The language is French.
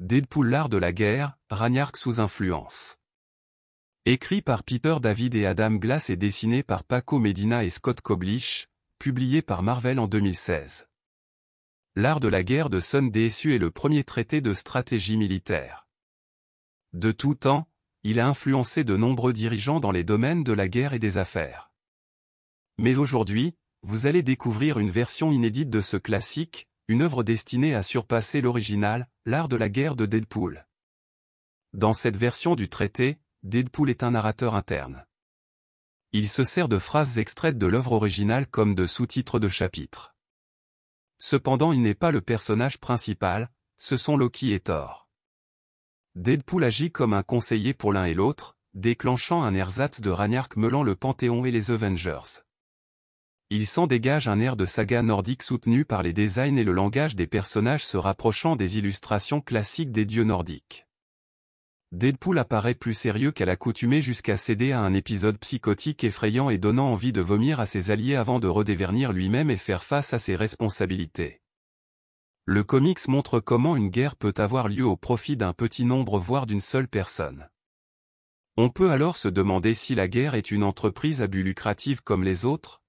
Deadpool l'art de la guerre, Ragnarsson sous influence. Écrit par Peter David et Adam Glass et dessiné par Paco Medina et Scott Koblish, publié par Marvel en 2016. L'art de la guerre de Sun Tzu est le premier traité de stratégie militaire. De tout temps, il a influencé de nombreux dirigeants dans les domaines de la guerre et des affaires. Mais aujourd'hui, vous allez découvrir une version inédite de ce classique, une œuvre destinée à surpasser l'original, l'art de la guerre de Deadpool. Dans cette version du traité, Deadpool est un narrateur interne. Il se sert de phrases extraites de l'œuvre originale comme de sous-titres de chapitres. Cependant il n'est pas le personnage principal, ce sont Loki et Thor. Deadpool agit comme un conseiller pour l'un et l'autre, déclenchant un ersatz de Ragnarsson mêlant le Panthéon et les Avengers. Il s'en dégage un air de saga nordique soutenu par les designs et le langage des personnages se rapprochant des illustrations classiques des dieux nordiques. Deadpool apparaît plus sérieux qu'à l'accoutumée jusqu'à céder à un épisode psychotique effrayant et donnant envie de vomir à ses alliés avant de redévernir lui-même et faire face à ses responsabilités. Le comics montre comment une guerre peut avoir lieu au profit d'un petit nombre voire d'une seule personne. On peut alors se demander si la guerre est une entreprise à but lucratif comme les autres,